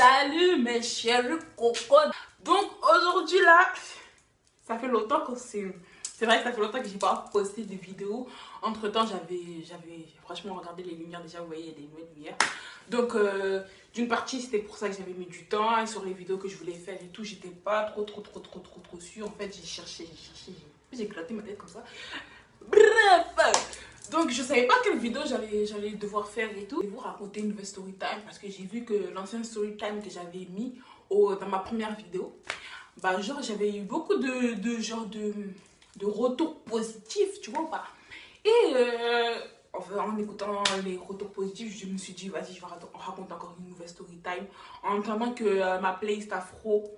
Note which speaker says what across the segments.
Speaker 1: Salut mes chéris cocos. Donc aujourd'hui là, ça fait longtemps que c'est vrai que ça fait longtemps que j'ai pas posté de vidéo. Entre temps j'avais franchement regardé les lumières, déjà vous voyez il y a des nouvelles lumières. Donc d'une partie c'était pour ça que j'avais mis du temps et sur les vidéos que je voulais faire et tout, j'étais pas trop sûre. En fait j'ai cherché, j'ai éclaté ma tête comme ça. Bref, donc je savais pas quelle vidéo j'allais devoir faire et tout. Je vais vous raconter une nouvelle story time parce que j'ai vu que l'ancienne story time que j'avais mis dans ma première vidéo, bah genre j'avais eu beaucoup de retours positifs, tu vois ou pas. Et en écoutant les retours positifs, je me suis dit vas-y je vais raconter encore une nouvelle story time en attendant que ma playlist afro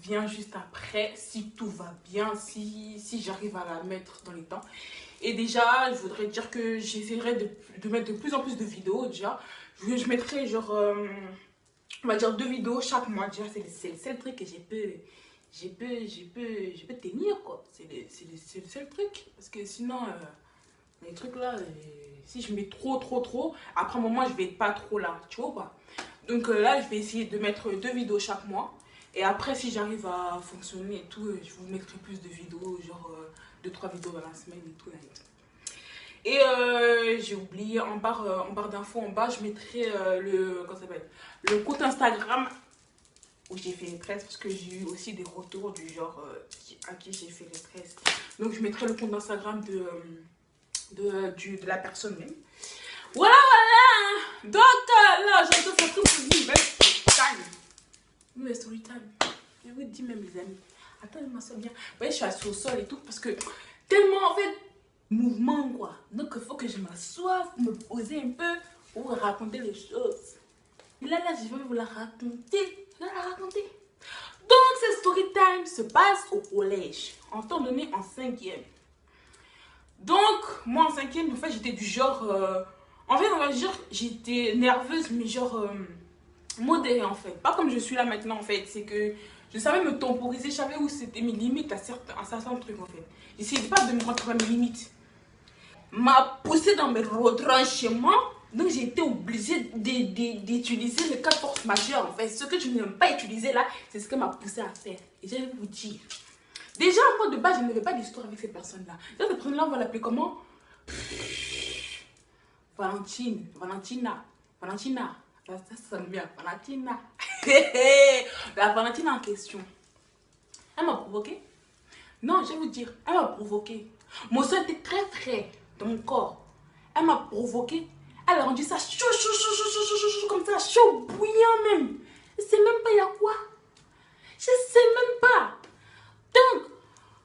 Speaker 1: vient juste après, si tout va bien, si j'arrive à la mettre dans les temps. Et déjà, je voudrais dire que j'essaierai de mettre de plus en plus de vidéos déjà. Je mettrai genre, on va dire 2 vidéos chaque mois déjà. C'est le seul truc que je peux tenir quoi. C'est le seul truc. Parce que sinon, les trucs là, si je mets trop, après un moment je vais être pas trop là, tu vois ou pas. Donc là, je vais essayer de mettre 2 vidéos chaque mois. Et après, si j'arrive à fonctionner et tout, je vous mettrai plus de vidéos, genre 2-3 vidéos dans la semaine et tout. Et j'ai oublié, en barre d'infos, en bas, je mettrai le compte Instagram où j'ai fait les tresses. Parce que j'ai eu aussi des retours du genre à qui j'ai fait les tresses. Donc je mettrai le compte Instagram de la personne même. Voilà. Donc là, j'entends ce truc pour vous. Mais story time. Je vous dis même les amis. Attendez-moi ça bien. Vous voyez, je suis assise au sol et tout parce que tellement en fait mouvement quoi. Donc il faut que je m'assoie, me poser un peu pour raconter les choses. Et là, je vais vous la raconter. Je vais la raconter. Donc cette story time se passe au collège. En temps donné en 5e. Donc moi en 5e, en fait j'étais du genre... en fait on va dire j'étais nerveuse mais genre... modérée en fait, pas comme je suis là maintenant en fait, c'est que je savais me temporiser, je savais où c'était mes limites à certains trucs en fait. J'essayais pas de me rentrer à mes limites. M'a poussé dans mes retranchements, donc j'ai été obligée d'utiliser le cas de force majeure en fait. Ce que je n'aime pas utiliser là, c'est ce que m'a poussé à faire. Et je vais vous dire, déjà moi de base je n'avais pas d'histoire avec ces personnes là. Cette personne là on va l'appeler comment? Valentina. Ça sonne bien, Valentina. La Valentina en question. Elle m'a provoqué. Non, je vais vous dire, elle m'a provoqué. Mon sang était très frais dans mon corps. Elle m'a provoqué. Elle a rendu ça chaud, comme ça, chaud, bouillant même. Je ne sais même pas il y a quoi. Je ne sais même pas. Donc,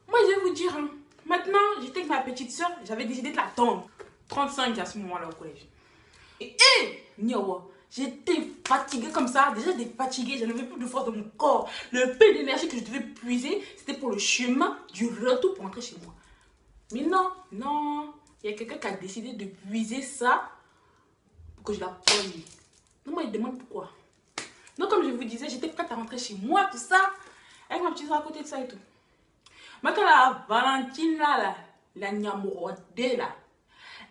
Speaker 1: moi je vais vous dire, hein, maintenant, j'étais avec ma petite soeur, j'avais décidé de l'attendre. 35 à ce moment-là au collège. Et j'étais fatiguée comme ça. Déjà, j'étais fatiguée. Je n'avais plus de force dans mon corps. Le peu d'énergie que je devais puiser, c'était pour le chemin du retour pour rentrer chez moi. Mais non. Il y a quelqu'un qui a décidé de puiser ça pour que je la pogne. Donc, moi, il demande pourquoi. Donc, comme je vous disais, j'étais prête à rentrer chez moi, tout ça. Avec ma petite soeur à côté de ça et tout. Maintenant, la Valentine, là, la Niamorodé, là,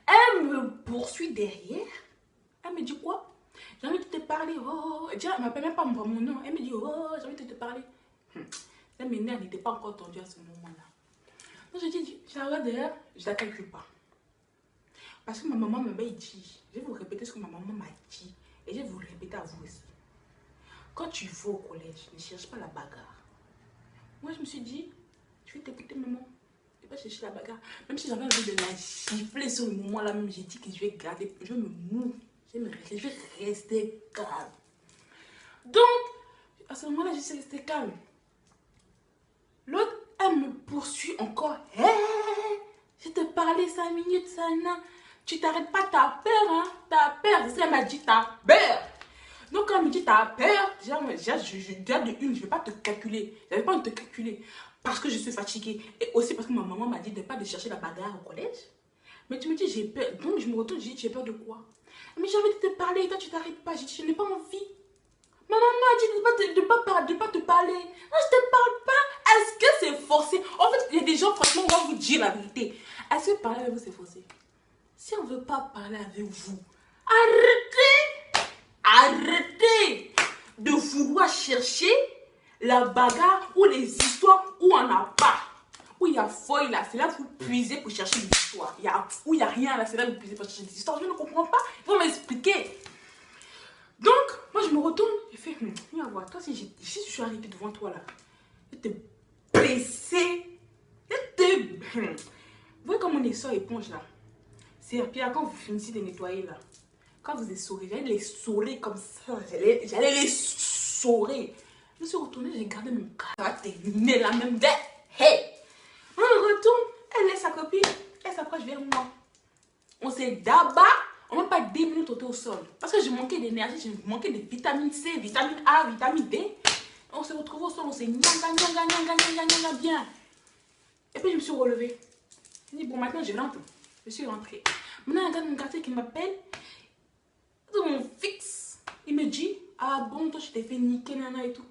Speaker 1: elle me poursuit derrière. Elle me dit quoi? J'ai envie de te parler. Oh. Déjà, elle ne m'appelle même pas mon nom. Elle me dit, oh, j'ai envie de te parler. Ça m'énerve, elle n'était pas encore tendue à ce moment-là. Donc, je dis, je la regarde derrière, je ne la calcule pas. Parce que ma maman m'avait dit, je vais vous répéter ce que ma maman m'a dit. Et je vais vous le répéter à vous aussi. Quand tu vas au collège, ne cherche pas la bagarre. Moi, je me suis dit, je vais t'écouter, maman. Je ne vais pas chercher la bagarre. Même si j'avais envie de la gifler sur le moment-là, même j'ai dit que je vais garder, je vais me mouvoir. Je vais rester calme. Donc, à ce moment-là, je suis restée calme. L'autre, elle me poursuit encore. Hey, je te parlais 5 minutes, ça, non. Tu t'arrêtes pas, t'as peur, hein? T'as peur. C'est ce qu'elle m'a dit, t'as peur. Donc, quand elle me dit, t'as peur, déjà, de une, je ne vais pas te calculer. Je n'avais pas envie de te calculer. Parce que je suis fatiguée. Et aussi parce que ma maman m'a dit de ne pas de chercher la bagarre au collège. Mais tu me dis, j'ai peur. Donc, je me retourne, je dis, j'ai peur de quoi? Mais j'ai envie de te parler, et toi, tu t'arrêtes pas. J'ai dit, je n'ai pas envie. Ma maman a dit de pas te parler. Non, je te parle pas. Est-ce que c'est forcé? En fait, il y a des gens, franchement, on va vous dire la vérité. Est-ce que parler avec vous, c'est forcé? Si on ne veut pas parler avec vous, arrêtez de vouloir chercher la bagarre ou les histoires où on n'a pas. Où il y a feuille là, c'est là que vous puisez pour chercher des histoires. Où il n'y a rien là, c'est là que vous puisez pour chercher des histoires. Je ne comprends pas, il faut m'expliquer. Donc, moi je me retourne, je fais, viens voir, toi si je suis arrivée devant toi là, je te blessé, vous voyez comme on est sur éponge là. C'est puis là, quand vous finissez de nettoyer là, quand vous essorez, j'allais les sourrer comme ça, j'allais les sourrer. Je me suis retournée, j'ai gardé mon cas, ça va terminer la même dès. Hey! On retourne, elle laisse sa copine, elle s'approche vers moi. On s'est d'abat, on n'a pas 10 minutes au sol. Parce que je manquais d'énergie, je manquais de vitamine C, vitamine A, vitamine D. On s'est retrouvé au sol, on s'est nyanga bien. Et puis je me suis relevée. Je me dis, bon, maintenant je rentre. Je suis rentrée. Maintenant, un gars de mon quartier qui m'appelle, c'est mon fixe. Il me dit, ah bon, toi je t'ai fait niquer, nana et tout.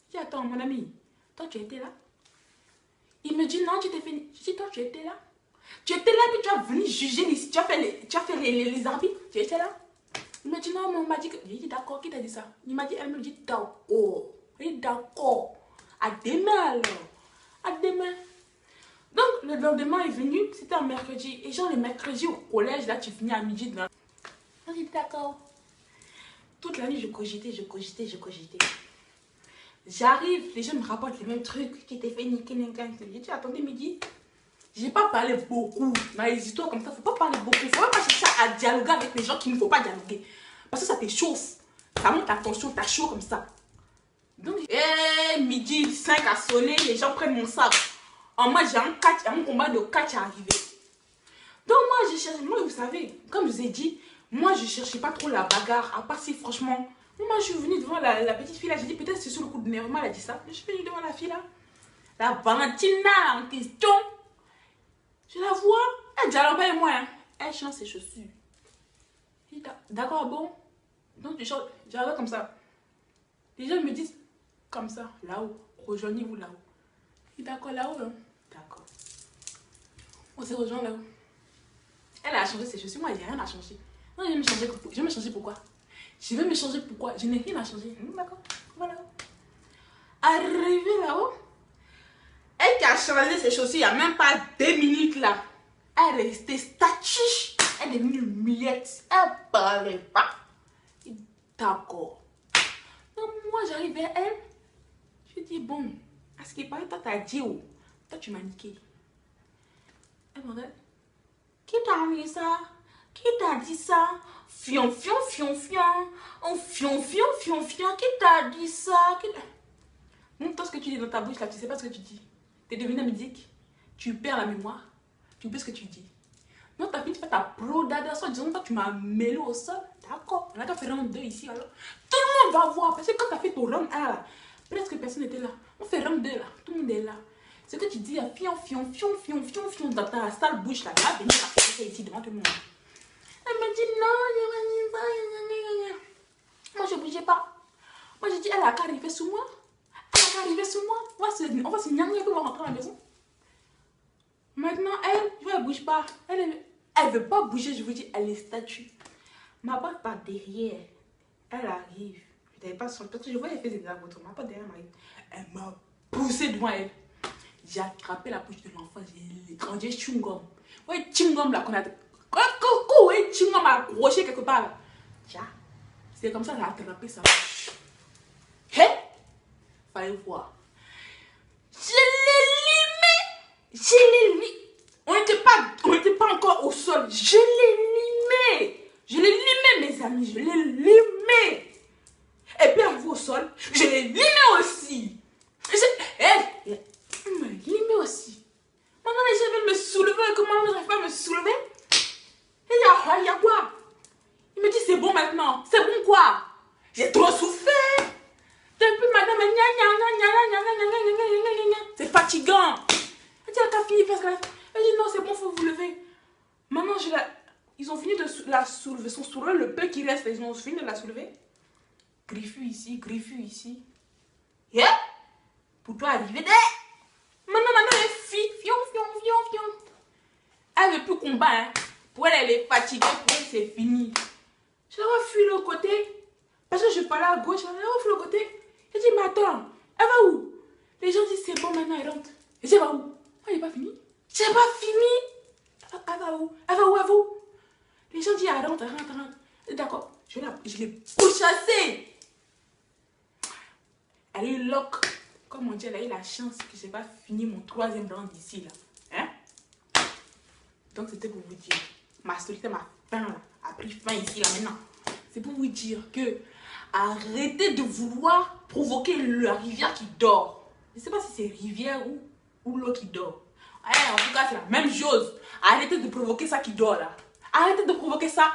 Speaker 1: Je dis, attends, mon ami, toi tu étais là. Il me dit, non, tu t'es fait niquer. Je dis, toi tu étais là. Tu étais là, puis tu as venu juger les, tu as fait les arbitres. Tu étais là. Il me dit, non, mais on m'a dit que. J'ai dit, d'accord, qui t'a dit ça? Il m'a dit, elle me dit, d'accord. Oui, d'accord. À demain alors. À demain. Donc, le lendemain est venu, c'était un mercredi. Et genre, le mercredi au collège, là, tu finis à midi. J'ai dit, d'accord. Toute la nuit, je cogitais. J'arrive, les gens me rapportent les mêmes trucs. Tu t'es fait niquer, j'ai dit, attendez, midi. J'ai pas parlé beaucoup. Dans les histoires comme ça, faut pas parler beaucoup. Faut pas chercher à dialoguer avec les gens qu'il ne faut pas dialoguer. Parce que ça t'échauffe. Ça monte ta tension, t'as chaud comme ça. Donc, midi 5 a sonné, les gens prennent mon sac. En moi, j'ai un combat de catch à arriver. Donc, moi, je cherche. Moi, vous savez, comme je vous ai dit, moi, je cherchais pas trop la bagarre. À part si, franchement, moi, je suis venue devant la petite fille là. J'ai dit, peut-être c'est sur le coup de nerf. Elle a dit ça. Je suis venue devant la fille là. La Valentina en question. Je la vois. Elle dialogue avec moi. Hein. Elle change ses chaussures. D'accord, bon. Donc, je dialogue comme ça. Les gens me disent, comme ça, là-haut. Rejoignez-vous là-haut. D'accord, là-haut. Hein? D'accord. On s'est rejoint là-haut. Elle a changé ses chaussures. Moi, il n'y a rien à changer. Non, je vais me changer pourquoi? Je vais me changer pourquoi? Je n'ai rien à changer. D'accord. Voilà. Arrivé là-haut. Elle qui a changé ses chaussures il n'y a même pas 2 minutes là. Elle est restée statique. Elle est devenue muette. Elle ne parlait pas. D'accord. Donc moi j'arrive vers elle. Je dis bon, à ce qui paraît, toi t'as dit où? Toi tu m'as niqué. Elle me regarde. Qui t'a dit ça? Qui t'a dit ça? Fion. Oh fion. Qui t'a dit ça? Montre-toi ce que tu dis dans ta bouche là, tu sais pas ce que tu dis. T'es devenu amnésique. Tu perds la mémoire. Tu oublies ce que tu dis. Non, t'as fini de faire ta brodadation. Disons que tu m'as mêlé au sol. D'accord. On a qu'à faire round 2 ici alors. Tout le monde va voir. Parce que quand t'as fait ton round 1 là, presque personne n'était là. On fait round 2 là. Tout le monde est là. Ce que tu dis, fion dans ta sale bouche là. Tu vas venir la faire ici devant tout le monde. Elle me dit non, moi je bougeais pas. Moi je dis, elle a qu'à arriver sous moi. On va se gagner pour rentrer à la maison. Maintenant, elle ne bouge pas. Elle veut pas bouger, je vous dis, elle est statue. Ma pote par derrière, elle arrive. Je n'avais pas son parce que je vois, elle faisait des aboutons. Ma pote derrière m'arrive. Elle m'a poussé devant elle. J'ai attrapé la bouche de l'enfant. J'ai étrangé chewing-gum. Ouais, chewing-gum là qu'on a. Ouais, chewing-gum a accroché quelque part là. C'est comme ça qu'elle a attrapé sa bouche. Hé! Fallait voir. Je l'ai limé. On n'était pas encore au sol. Je l'ai limé, mes amis. Je l'ai limé. Et puis arrivé au sol, je l'ai limé aussi. Elle m'a limé aussi. Maintenant, les gens veulent me soulever. Comment je n'arrive pas à me soulever? Il y a quoi? Il me dit, c'est bon maintenant. C'est bon quoi? J'ai trop souffert. Depuis madame, c'est fatigant. Elle dit, elle a fini parce qu'elle dit, non, c'est bon, faut vous lever. Maman, ils ont fini de la soulever. Son soulevé, le peu qui reste, ils ont fini de la soulever. Griffu ici. Yeah. Pour toi arriver dès. Maintenant, elle est fille. Fion. Elle ne veut plus combattre. Hein. Pour elle, elle est fatiguée. Pour elle, c'est fini. Je la vois fuir l'autre côté. Parce que je parlais à gauche, je la vois fuir l'autre côté. J'ai dit, mais attends, elle va où? Les gens disent, c'est bon, maintenant elle rentre. Et elle va où? Elle n'est pas finie. J'ai pas fini. Elle va où? Elle va où? Elle va où? Les gens disent, elle rentre, elle rentre, elle rentre. D'accord, je l'ai pourchassée. Elle a eu lock. Comme on dit, elle a eu la chance que je n'ai pas fini mon 3e round d'ici, là. Hein? Donc, c'était pour vous dire. Ma solitude, ma faim, là, a pris fin ici, là, maintenant. C'est pour vous dire que arrêtez de vouloir provoquer la rivière qui dort. Je ne sais pas si c'est rivière ou l'eau qui dort. En tout cas, c'est la même chose. Arrêtez de provoquer ça qui dort, là. Arrêtez de provoquer ça.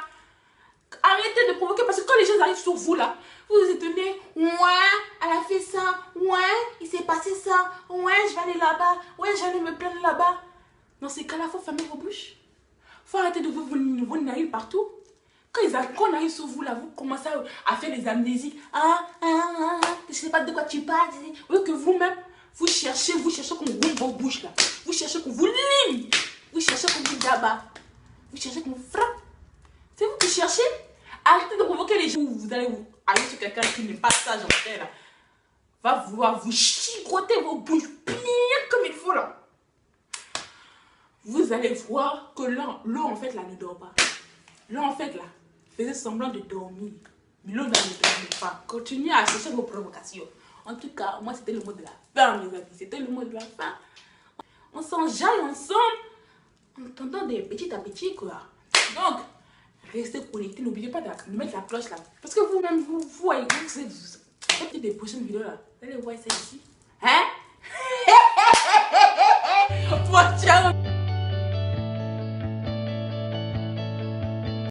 Speaker 1: Arrêtez de provoquer parce que quand les gens arrivent sur vous, là, vous vous étonnez. Ouais, elle a fait ça. Ouais, il s'est passé ça. Ouais, je vais aller là-bas. Ouais, j'allais me plaindre là-bas. Dans ces cas-là, il faut fermer vos bouches. Il faut arrêter de vous naïr partout. Quand on arrive sur vous, là, vous commencez à faire des amnésies. Je ne sais pas de quoi tu parles. Oui, que vous-même, vous cherchez qu'on roule vos bouches, là. Vous cherchez qu'on vous lime. Vous cherchez qu'on vous d'abat. Vous cherchez qu'on vous frappe. C'est vous qui cherchez. Arrêtez de provoquer les gens. Vous allez aller sur quelqu'un qui n'est pas sage en fait, là. Va vouloir vous chicoter vos bouches bien comme il faut, là. Vous allez voir que l'eau, en fait, là, ne dort pas. L'eau, en fait, là, faisait semblant de dormir. Mais l'eau, là, ne dormait pas. Continuez à chercher vos provocations. En tout cas, moi, c'était le mot de la fin, mes amis. C'était le mot de la fin. On s'enjaille ensemble en entendant des petits à petits, quoi. Donc, restez connectés. N'oubliez pas de mettre la cloche, là. Parce que vous-même, vous voyez que c'est des prochaines vidéos, là. Vous allez voir ça ici. Hein? Moi,